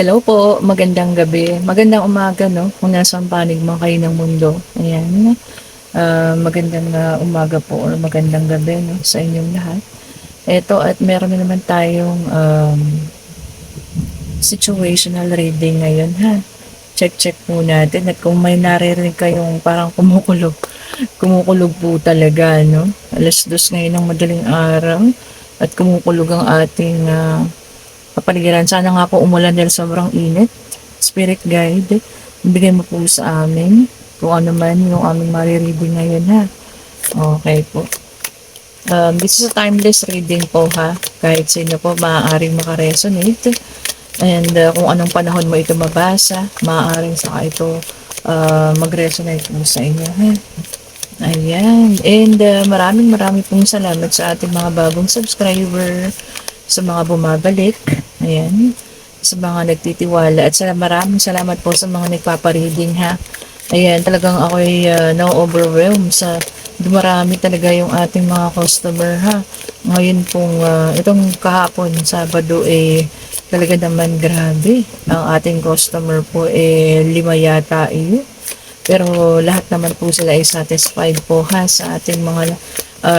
Hello po, magandang gabi. Magandang umaga 'no, kung nasaan panig man kayo ng mundo. Ayan, magandang, umaga po or magandang gabi 'no, sa inyong lahat. Eto at meron na naman tayong, situational reading ngayon ha. Check-check po natin at kung may naririnig kayong parang kumukulog, kumukulog po talaga 'no. 2:00 ngayon ng madaling araw at kumukulog ang ating, kapaligiran. Sana nga po umulan dahil sobrang init. Spirit guide, ibigay mo po sa amin kung ano man yung aming marireading ngayon ha. Okay po. This is a timeless reading po ha. Kahit sino po maaaring makaresonate. And kung anong panahon mo ito mabasa, maaaring saka ito mag-resonate po sa inyo ha. Ayan. And maraming pong salamat sa ating mga bagong subscriber, sa mga bumabalik. Ayan. Sa mga nagtitiwala at maraming salamat po sa mga nagpapareading ha. Ayan, talagang ako'y na-overwhelm sa dumarami talaga yung ating mga customer ha. Ngayon pong itong kahapon, Sabado talaga naman grabe. Ang ating customer po 5 yata Pero lahat naman po sila ay satisfied po ha sa ating mga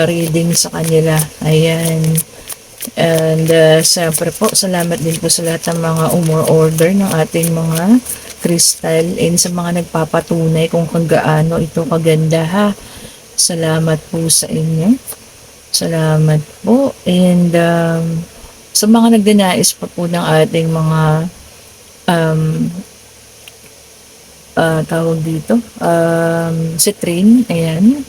reading sa kanila. Ayan. And siyempre po, salamat din po sa lahat ng mga umorder ng ating mga crystal and sa mga nagpapatunay kung gaano ito kaganda ha. Salamat po sa inyo. Salamat po. And sa mga nagdanais pa po ng ating mga um, tawag dito, citrine, ayan.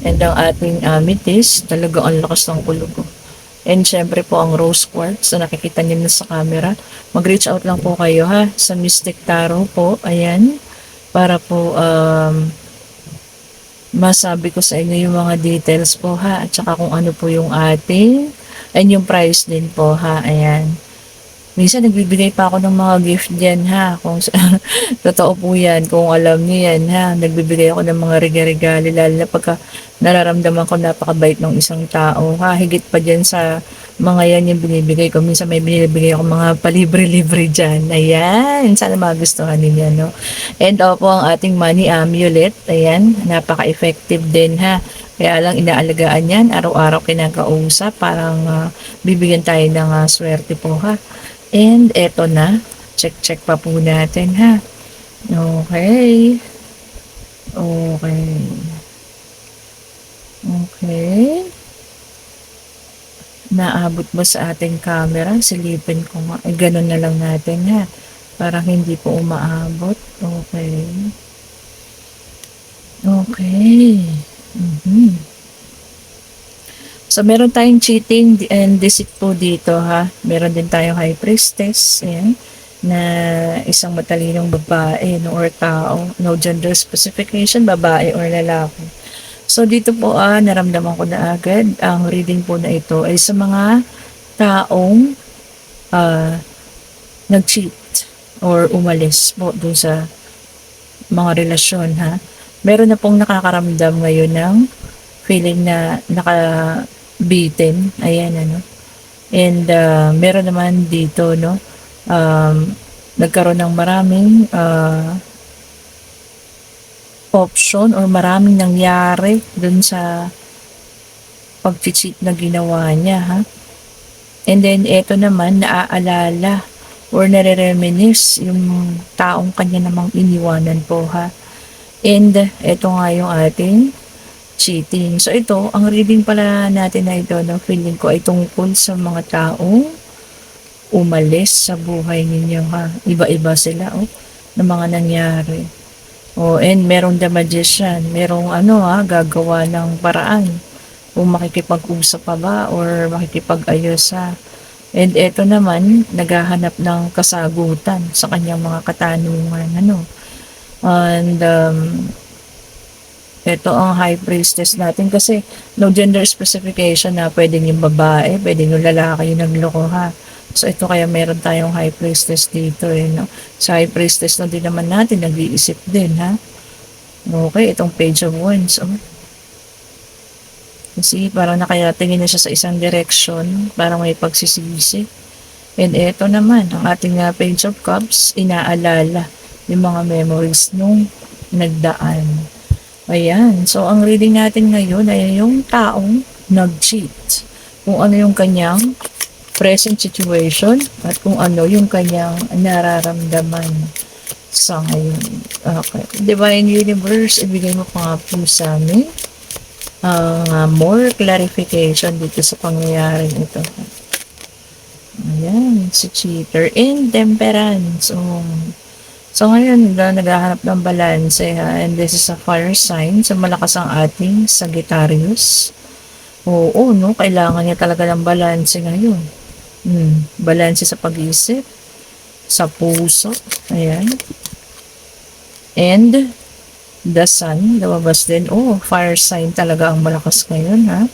And ang ating amethyst, talaga ang lakas ng kulog ko. And syempre po ang rose quartz na nakikita niyo na sa camera. Mag-reach out lang po kayo ha sa Mystic Tarot po. Ayan. Para po masabi ko sa inyo yung mga details po ha. At saka kung ano po yung ating and yung price din po ha. Ayan. Minsan nagbibigay pa ako ng mga gift dyan ha. Kung totoo po yan, kung alam niyo yan ha. Nagbibigay ako ng mga regalo lalo na pagka nararamdaman ko napakabait ng isang tao ha. Higit pa dyan sa mga yan yung binibigay ko. Minsan may binibigay ako mga palibre-libre dyan. Ayan, sana magustuhan ninyo no. And opo ang ating money amulet. Ayan, napaka-effective din ha. Kaya lang inaalagaan yan, araw-araw kinakausap, parang bibigyan tayo ng swerte po ha. And eto na, check pa po natin ha. Okay. Okay. Okay. Naabot ba sa ating camera? Silipin ko nga. Ganun na lang natin ha. Parang hindi po umaabot. Okay. Okay. So, meron tayong cheating and deceit po dito ha. Meron din tayong high priestess. Ayan. Na isang matalinong babae no, or tao. No gender specification, babae or lalaki. So, dito po naramdaman ko na agad ang reading po na ito ay sa mga taong nag-cheat or umalis po doon sa mga relasyon ha. Meron na pong nakakaramdam ngayon ng feeling na nakabitin. Ayan ano. And meron naman dito no, nagkaroon ng maraming option or maraming nangyari dun sa pag-cheat na ginawa niya ha. And then eto naman naaalala or nare-reminisce yung taong kanya namang iniwanan po ha. And eto nga yung ating cheating. So ito, ang reading pala natin na ito, no, feeling ko ay tungkol sa mga taong umalis sa buhay ninyo ha. Iba-iba sila na mga nangyari. And merong the magician, merong gagawa ng paraan kung makikipag-usap pa ba or makikipag-ayos ha. And eto naman, naghahanap ng kasagutan sa kanyang mga katanungan And ito ang high priestess natin kasi no gender specification na pwedeng yung babae, pwedeng yung lalaki yung nagloko ha. So ito kaya meron tayong high priestess dito no. Sa high priestess na din naman natin nag-iisip din ha. Okay, itong page of wands kasi parang nakatingin na siya sa isang direction, parang may pagsisisi. And eto naman, ang ating Page of Cups, inaalala yung mga memories nung nagdaan. Ayan. So, ang reading natin ngayon ay yung taong nag-cheat. Kung ano yung kanyang present situation at kung ano yung kanyang nararamdaman sa ngayon. Okay. Divine Universe, ibigay mo pa nga po sa amin more clarification dito sa pangyayaring ito. Ayan, si cheater and temperance. So ngayon, naghahanap ng balanse ha, and this is a fire sign. So malakas ang ating Sagittarius. Oo, no, kailangan niya talaga ng balanse ngayon. Balanse sa pag-iisip, sa puso, ayan. And the sun, lumabas din. Oh, fire sign talaga ang malakas ngayon ha.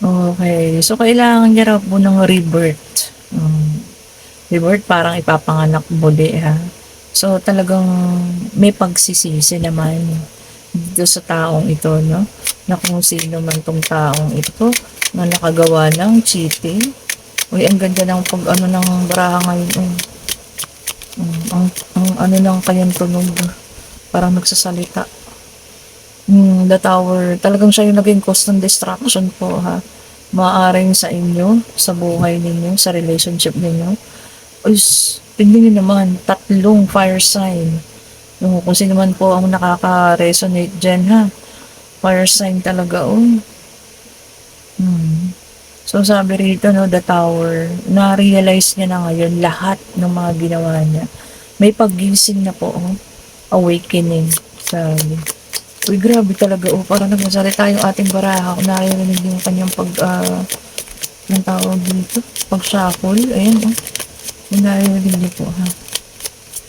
Okay, so kailangan niya raw po ng rebirth. Rebirth parang ipapanganak muli ha. So talagang may pagsisisi naman dito sa taong ito, no? Na kung sino man tong taong ito na nakagawa ng cheating. Uy, ang ganda ng pag ano ng baraha ngayon. Ang ano ng kanyang tunog. Parang nagsasalita. The Tower, talagang siya yung naging cause ng distraction po ha. Maaring sa inyo, sa buhay ninyo, sa relationship ninyo. Uy, tingnan nyo naman, 3 fire sign. Kung sino man po ang nakaka-resonate dyan ha. Fire sign talaga So sabi rito no, The Tower, na-realize niya na ngayon lahat ng mga ginawa niya. May paggising na po awakening. Sabi. Uy, grabe talaga. Parang nagsasalita yung ating baraha. Kung naririnig yung kanyang ng tawag dito. Pag-shuffle. Ayan, yung naririnig niyo po, ha.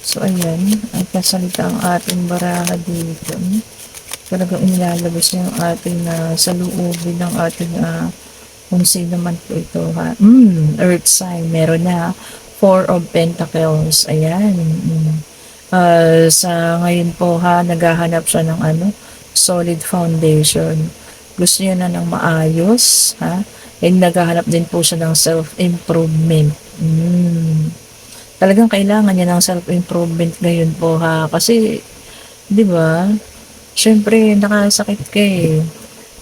So, ayan. At nasalita ang ating baraha dito. Talagang inilalabas niya yung ating saluubin ng ating kung sino man po ito, ha. Earth sign. Meron na, 4 of Pentacles. Ayan. Sa ngayon po ha, naghahanap siya ng solid foundation. Gusto niya na ng maayos ha, and naghahanap din po siya ng self-improvement. Talagang kailangan niya ng self-improvement ngayon po ha, kasi di ba, syempre nakasakit ka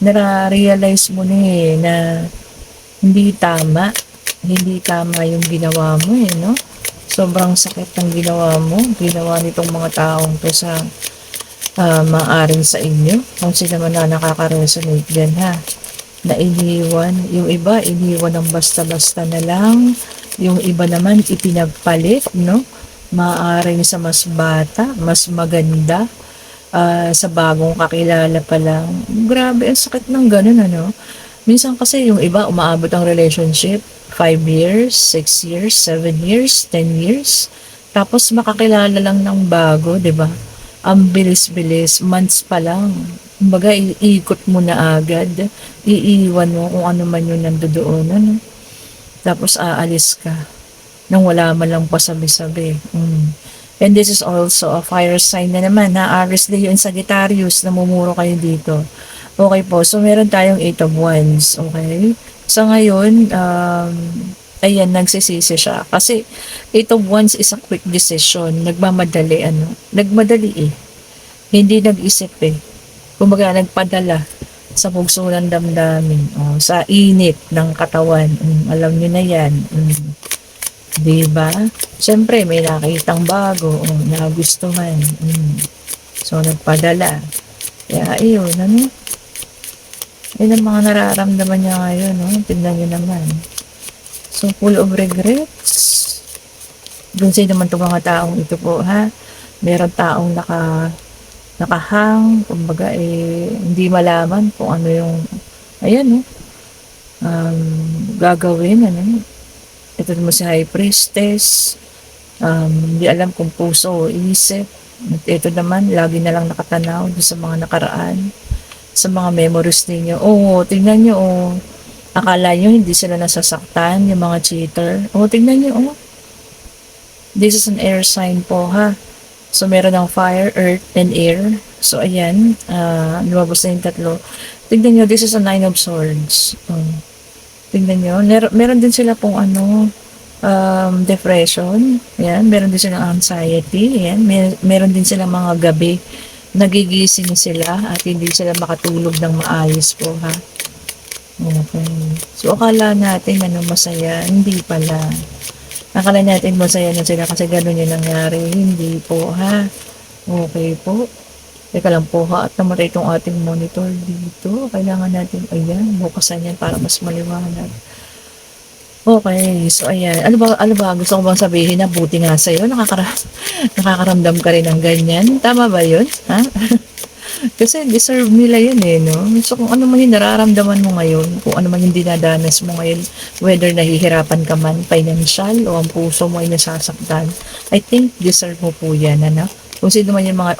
nare-realize mo na hindi tama yung ginawa mo no? Sobrang sakit ng ginawa nitong mga taong to sa maaring sa inyo. Kung sino man na nakaka-resonate dyan ha. Na iniwan, yung iba iniwan ng basta-basta na lang, yung iba naman ipinagpalit, no? Maaring sa mas bata, mas maganda, sa bagong kakilala pa lang. Grabe, ang sakit ng ganun, Minsan kasi yung iba umaabot ang relationship 5 years, 6 years, 7 years, 10 years. Tapos makakilala lang ng bago, 'di ba? Ang bilis-bilis, months pa lang. Kumbaga iikot mo na agad, iiwan mo kung ano man yung nandoon, Tapos aalis ka nang wala man lang pasabi-sabi. And this is also a fire sign na naman, Aries, Leo, and Sagittarius, namumuro kayo dito. Okay po, so meron tayong 8 of Wands, okay? Sa ngayon, ayan, nagsisisi siya. Kasi 8 of Wands is a quick decision. Nagmamadali, Nagmadali Hindi nag-isip Kumbaga, nagpadala sa bugso ng damdamin. Sa init ng katawan. Alam niyo na yan. Diba? Siyempre, may nakitang bago. Nagustuhan. So, nagpadala. Kaya, ayun, Yan ang mga nararamdaman niya ngayon, Tignan niyo naman. So, full of regrets. Doon sa'yo naman itong mga taong ito po, ha? Meron taong nakahang, kumbaga, hindi malaman kung ano yung, ayan, gagawin, Ito naman si High Priestess. Hindi alam kung puso o isip. At ito naman, lagi na lang nakatanaw doon sa mga nakaraan. Sa mga memories ninyo. Tingnan nyo, akala nyo hindi sila nasasaktan, yung mga cheater. Tingnan nyo, This is an air sign po, ha. So, meron ng fire, earth, and air. So, ayan, lumabas na yung 3. Tingnan nyo, this is a 9 of swords. Tingnan nyo. Meron din sila pong ano, depression. Yan. Meron din silang anxiety. Yan. Meron din silang mga gabi. Nagigising sila at hindi sila makatulog ng maayos po ha. Okay. So, akala natin ano masaya. Hindi pala. Akala natin masaya na sila kasi gano'n yung nangyari. Hindi po ha. Okay po. Teka lang po ha, at namatay itong ating monitor dito. Kailangan natin, ayan, bukasan yan para mas maliwanag. Okay, so ayan. Ano ba, gusto ko bang sabihin na buti nga sa'yo, nakakaramdam ka rin ng ganyan. Tama ba yun? Ha? Kasi deserve nila yun eh, no? So kung ano man yung nararamdaman mo ngayon, kung ano man yung dinadanas mo ngayon, whether nahihirapan ka man, financial, o ang puso mo ay nasasaktan, I think deserve mo po yan, ano? Kung sino man yung mga,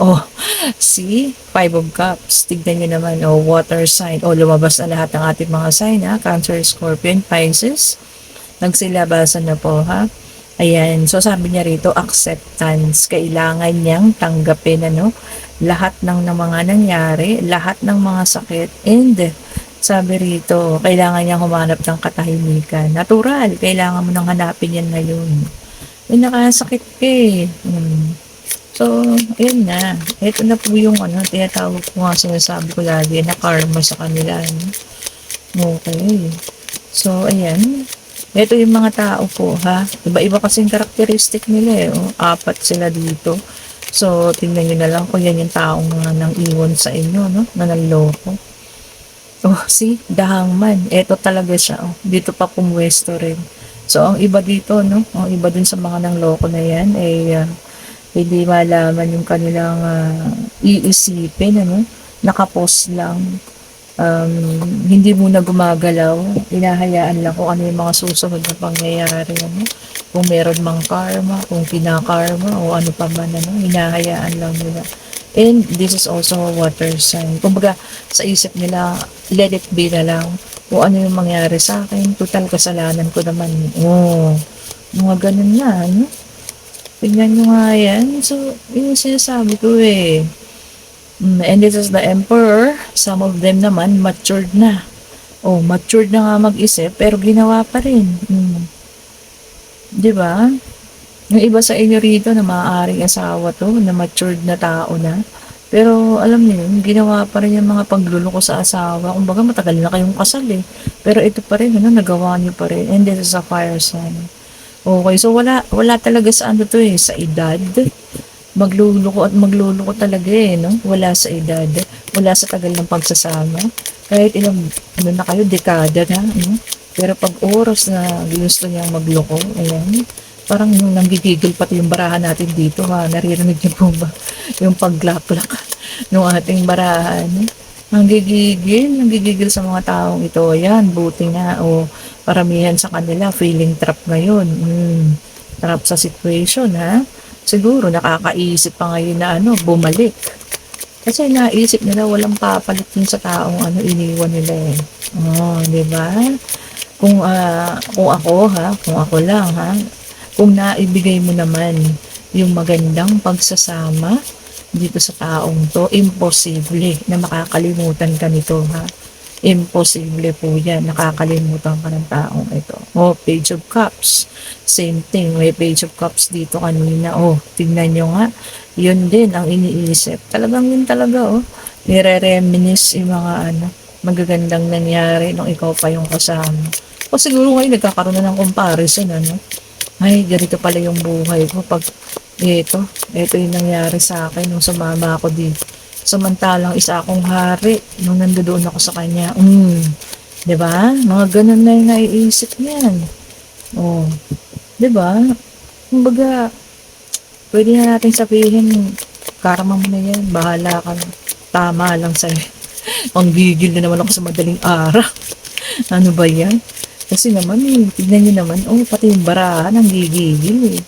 see, Five of Cups, tignan nyo naman, water sign, lumabas na lahat ng ating mga sign, ha? Cancer, Scorpion, Pisces, nagsilabasan na po, ha? Ayan, so sabi niya rito, acceptance, kailangan niyang tanggapin, ano, lahat ng mga nangyari, lahat ng mga sakit, and sabi rito, kailangan niyang humanap ng katahimikan. Natural, kailangan mo nang hanapin yan ngayon. Nakasakit ka eh. So, ayun na. Ito na po yung tinatawag ko nga sinasabi ko lagi na karma sa kanila. Okay. So, ayan. Ito yung mga tao po, ha. Iba-iba kasing karakteristik nila eh. Apat sila dito. So, tingnan nyo na lang kung yan yung taong nang iwan sa inyo, no? Na nanloko. See? The Hangman. Ito talaga siya, Dito pa pumwesto rin. So, ang iba dito, no? Ang iba dun sa mga nangloko na yan, hindi malaman yung kanilang iisipin, ano? Nakapost lang. Hindi muna gumagalaw, hinahayaan lang kung ano yung mga susunod na pangyayari, ano? Kung meron mang karma, kung kinakarma, o ano pa man, ano? Hinahayaan lang nila. And this is also a water sign. Kumbaga, sa isip nila, let it be na lang. Kung ano yung mangyari sa akin, total kasalanan ko naman. Mga ganun na, ano? Tingnan nyo nga yan. So, yung sinasabi ko eh. And this is the emperor. Some of them naman, matured na. Matured na nga mag-isip, pero ginawa pa rin. Diba? Yung iba sa inyo rito na maaaring asawa to, na matured na tao na. Pero alam niyo yun, ginawa pa rin yung mga pagluloko sa asawa. Kumbaga matagal na kayong kasal eh. Pero ito pa rin, nagawa niyo pa rin. And this is a fire sign. Okay, so wala talaga sa to eh, sa edad. Magluluko talaga eh, no? Wala sa edad, wala sa tagal ng pagsasama. Kahit ilang, na kayo, dekada na, no? Pero pag oras na gusto niyang magloko, ayan, parang nanggigigil pati yung barahan natin dito, ha? Naririnig niyo po ba? Yung paglaklak ng ating barahan. Nanggigigil sa mga taong ito. Ayan, buti nga, paramihan sa kanila, feeling trap ngayon. Trap sa situation, ha? Siguro nakakaisip pa ngayon na bumalik. Kasi naisip nila walang papalit din sa taong iniwan nila eh. Di ba? Kung kung ako lang kung naibigay mo naman yung magandang pagsasama dito sa taong to, imposible na makakalimutan ka nito Imposible po yan. Nakakalimutan ka ng taong ito. Page of Cups. Same thing. May Page of Cups dito kanina. Tingnan nyo nga. Yun din ang iniisip. Talagang yun talaga, nire-reminisce yung mga magagandang nangyari nung ikaw pa yung kasama. Siguro ngayon nagkakaroon na ng comparison, Ay, ganito pala yung buhay ko pag ito yung nangyari sa akin nung sumama ako dito. Samantalang isa akong hari nung nandoon ako sa kanya. Diba? Mga ganun na yung naiisip niyan. Diba? Kumbaga, pwede na natin sabihin, karma mo na yan, bahala ka na. Tama lang sa'yo. Ang gigil na naman ako sa madaling araw. Ano ba yan? Kasi naman tignan nyo naman, pati yung barahan, ang gigigil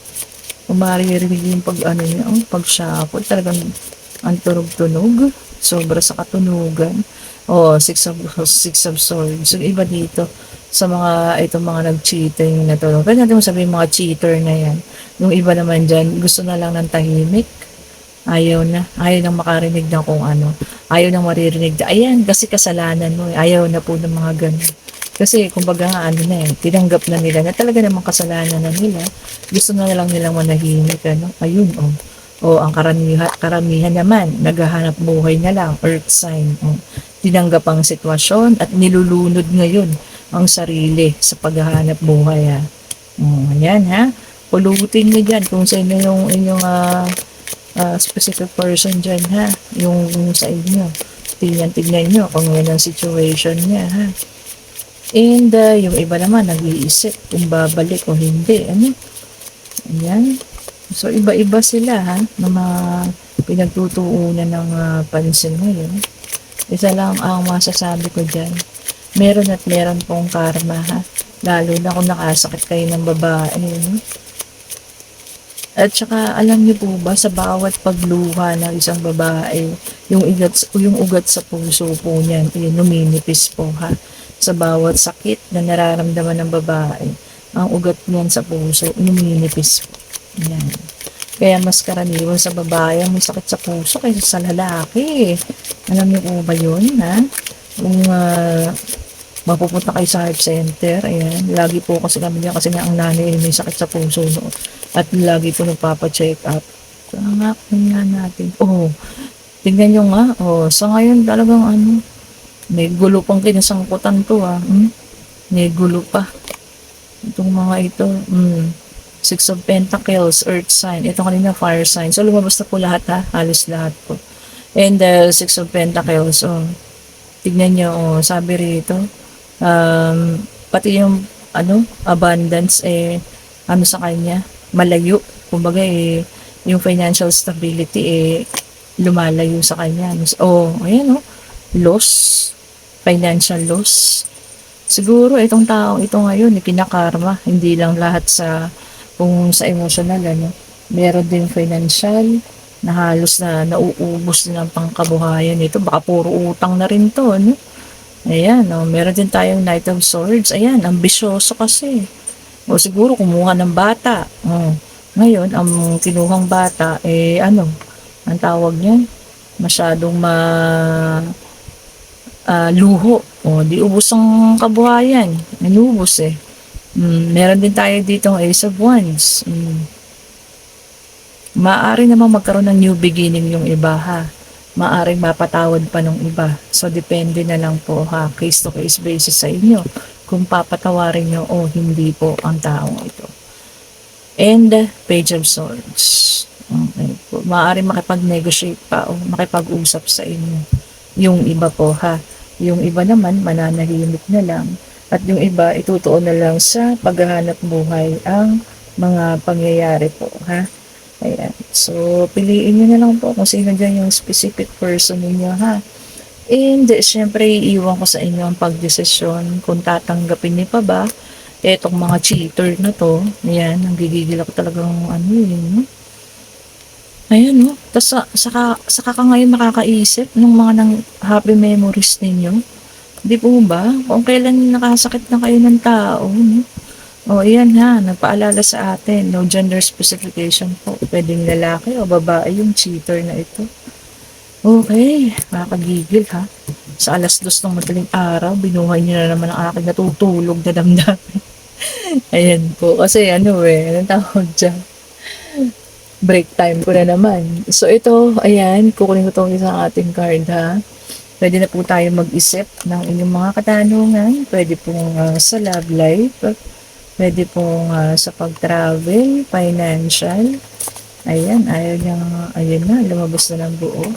Kung maririnig yung pag-shuffle, talagang ang tunog-tunog, sobra sa katunugan. Six of swords. So, iba dito sa itong mga nag-cheating na to. Pwede natin sabihin mga cheater na yan. Yung iba naman dyan, gusto na lang ng tahimik. Ayaw nang makarinig ng kung ano. Ayaw nang maririnig. Ayan, kasi kasalanan mo. Ayaw na po ng mga ganun. Kasi kumbaga nga ano na tinanggap na nila na talaga namang kasalanan na nila. Gusto na lang nilang manahimik ano. Ayun oh. O ang karamihan naman naghahanap buhay na lang, earth sign. Oh. Tinanggap ang sitwasyon at nilulunod ngayon ang sarili sa paghahanap buhay ha. Ayan ha. Pulutin nyo dyan kung sa inyo yung inyong specific person dyan ha. Yung sa inyo. Tignan nyo kung yan ang situation niya ha. And yung iba naman nag-iisip kung babalik o hindi. Ano? Ayan. So iba-iba sila ha na mga pinagtutuunan ng pansin ngayon. Isa lang ang masasabi ko dyan. Meron at meron pong karma ha. Lalo na kung nakasakit kayo ng babae. No? At saka alam niyo po ba sa bawat pagluha ng isang babae, yung ugat sa puso po niyan, numinipis po ha. Sa bawat sakit na nararamdaman ng babae, ang ugat niyan sa puso, numinipis po. Yan. Kaya mas karaniwan sa babae ang may sakit sa puso kaysa sa lalaki. Alam niyo po ba yun ha? Kung mapupunta kayo sa heart center, ayan, lagi po kasi kami niya kasi nga ang nanay may sakit sa puso no. At lagi po nagpapa-check up. Nga natin. Oh, tingnan nyo nga. Oh, sa ngayon talagang ano, may gulo pang kinasangkutan to May gulo pa. Itong mga ito. Six of Pentacles, Earth sign. Ito kanina, Fire sign. So, lumabas na po lahat ha. Halos lahat po. And Six of Pentacles. Oh, tignan nyo. Oh, sabi rito. Pati yung abundance ano sa kanya malayo, kumbaga yung financial stability lumalayo sa kanya. Ayan loss, financial loss. Siguro itong taong ito ngayon kinakarma, hindi lang lahat kung sa emotional meron din financial na halos na nauubos din ang pangkabuhayan nito, baka puro utang na rin to Ayan, meron din tayong Knight of Swords. Ayan, ambisyoso kasi. O siguro kumuha ng bata. Ngayon, ang kinuhang bata, ang tawag niyan? Masyadong luho. Di ubos ang kabuhayan. Inubos meron din tayo dito ng Ace of Wands. Maaari namang magkaroon ng new beginning yung iba ha. Maaring mapatawad pa ng iba. So, depende na lang po ha. Case to case basis sa inyo. Kung papatawarin nyo o hindi po ang taong ito. And Page of Swords. Okay po. Maaari makipag-negotiate pa o makipag-usap sa inyo. Yung iba po ha. Yung iba naman mananahimik na lang. At yung iba itutuon na lang sa paghahanap buhay ang mga pangyayari po ha. Ayan. So piliin nyo na lang po kung sino dyan yung specific person ninyo ha. And syempre iiwan ko sa inyo ang pagdesisyon kung tatanggapin niyo pa ba etong mga cheater na to. Ayan, nanggigigil ako talagang Ayan Tapos saka ka ngayon makakaisip ng mga happy memories ninyo. Di po ba? Kung kailan nakasakit na kayo ng tao. Ayan ha, nagpaalala sa atin. No gender specification po. Pwedeng lalaki o babae yung cheater na ito. Okay, makakagigil ha. Sa 2:00 ng madaling araw, binuhay niyo na naman ang aking natutulog na damdamin. Ayan po, kasi anong tawag dyan? Break time ko na naman. So ito, ayan, kukunin ko itong isang ating card ha. Pwede na po tayo mag-isip ng inyong mga katanungan. Pwede pong sa love life. Pwede pong sa pag-travel, financial. Ayan, ayan na, lumabas na ng buo.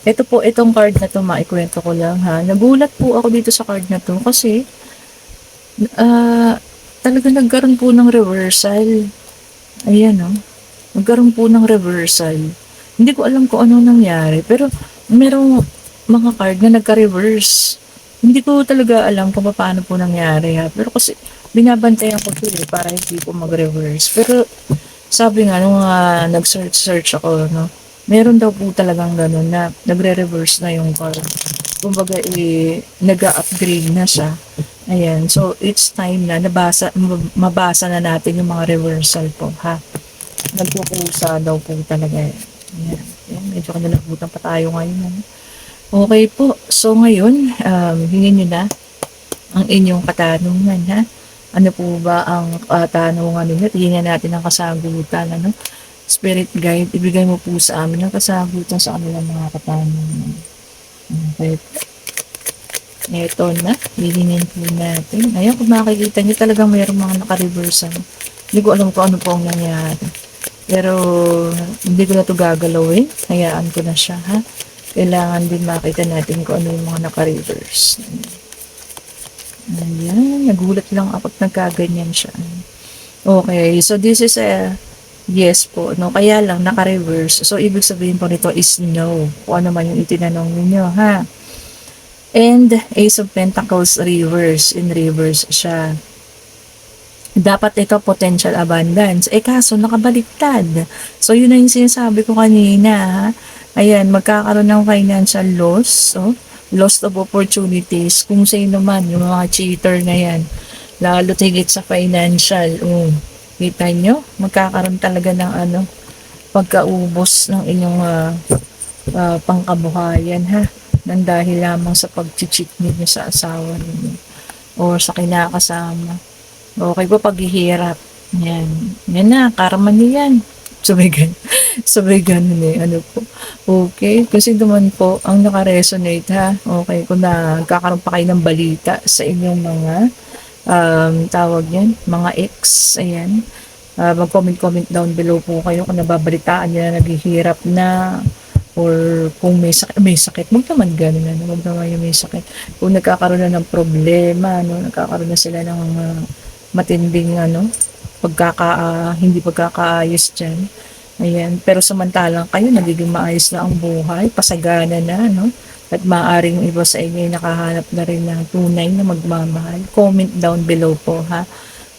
Ito po, itong card na to, maikwento ko lang ha. Nagulat po ako dito sa card na to kasi talaga nagkaroon po ng reversal. Ayan nagkaroon po ng reversal. Hindi ko alam kung ano nangyari, pero merong mga card na nagka-reverse. Hindi ko talaga alam kung paano po nangyari ha. Pero kasi binabantayan ko to para hindi po mag-reverse. Pero sabi nga nung nag-search ako meron daw po talagang ganun na nagre-reverse na yung card. Kumbaga nag-upgrade na siya. Ayan, so it's time na mabasa na natin yung mga reversal po ha. Nagkukusa daw po talaga. Ayan, medyo kanalabutan pa tayo ngayon. Okay po, so ngayon hingin nyo na ang inyong katanungan, ha? Ano po ba ang katanungan ninyo? Tingnan natin ang kasagutan, ano? Spirit guide, ibigay mo po sa amin ang kasagutan sa kanilang mga katanungan. Okay. Ito na, lilingin po natin. Ayan, kung makikita nyo, talagang mayroong mga naka-reverse. Hindi ko alam kung ano po ang nangyari. Pero, hindi ko na ito gagalawin. Hayaan ko na siya, ha? Kailangan din makita natin kung ano yung mga naka-reverse. Ayan, nagulat lang ako at nagkaganyan siya. Okay, so this is a yes po, no? Kaya lang, naka-reverse. So, ibig sabihin po nito is no. Kung ano man yung itinanong ninyo, ha? And Ace of Pentacles reverse, in reverse siya. Dapat ito potential abundance. Kaso nakabaliktad. So yun na yung sinasabi ko kanina, ha? Ayan, magkakaroon ng financial loss, loss of opportunities. Kung sino man, yung mga cheater na yan. Lalo tigit sa financial. Kita nyo? Magkakaroon talaga ng pagkaubos ng inyong pangkabuhayan, ha? Nang dahil lamang sa pag-cheat ninyo sa asawa ninyo o sa kinakasama. Okay po, paghihirap. Yan. Yan na, karma nyo yan. Sabay ganun ano po. Okay, kasi naman po, ang naka-resonate, ha? Okay, kung nagkakaroon pa kayo ng balita sa inyong mga tawag yan, mga ex, ayan. Mag-comment down below po kayo kung nababalitaan nyo na naghihirap na, or kung may sakit, wag naman ganun, wag naman yung may sakit. Kung nagkakaroon na ng problema, nagkakaroon na sila ng matinding hindi pagkakaayos dyan. Ayan, pero samantalang kayo, nagiging maayos na ang buhay, pasagana na, at maaaring iba sa inyo ay nakahanap na rin ng tunay na magmamahal. Comment down below po, ha?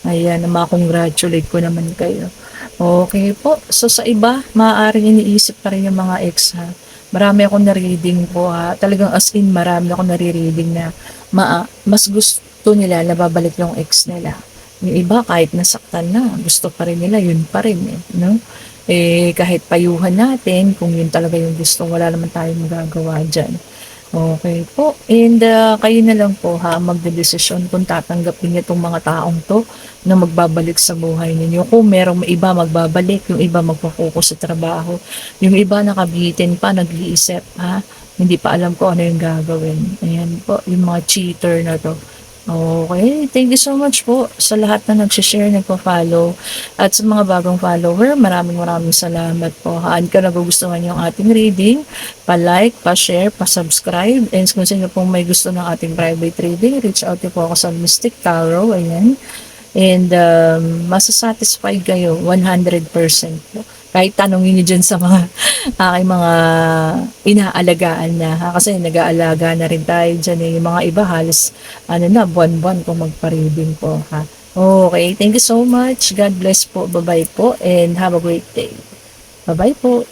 Ayan, ma-congratulate ko naman kayo. Okay po. So sa iba, maaaring iniisip pa rin yung mga ex, ha. Marami akong na-reading po, ha. Talagang as in, marami akong nare-reading na mas gusto nila na babalik yung ex nila. Yung iba, kahit nasaktan na, gusto pa rin nila, yun pa rin, no? Kahit payuhan natin, kung yun talaga yung gusto, wala naman tayong magagawa dyan. Okay po. And kayo na lang po, ha, magdedesisyon kung tatanggapin niyo itong mga taong to na magbabalik sa buhay ninyo. Kung merong iba magbabalik, yung iba magpo-focus sa trabaho, yung iba nakabitin pa, nag-iisip, ha, hindi pa alam ko ano yung gagawin. Ayan po, yung mga cheater na to. Okay, thank you so much po sa lahat na nag-share, nagpa-follow, at sa mga bagong follower, maraming salamat po. Haan ka nagugustuhan yung ating reading, pa-like, pa-share, pa-subscribe, and kung sino pong may gusto ng ating private reading, reach out po ako sa Mystic Tarot, ayan. And masasatisfied kayo 100% po. Kahit tanongin niyo dyan sa mga aking mga inaalagaan na, ha? Kasi nag-aalaga na rin tayo dyan, yung mga iba halos buwan-buwan kung magpa-reading po, ha. Okay, thank you so much. God bless po. Bye-bye po and have a great day. Bye-bye po.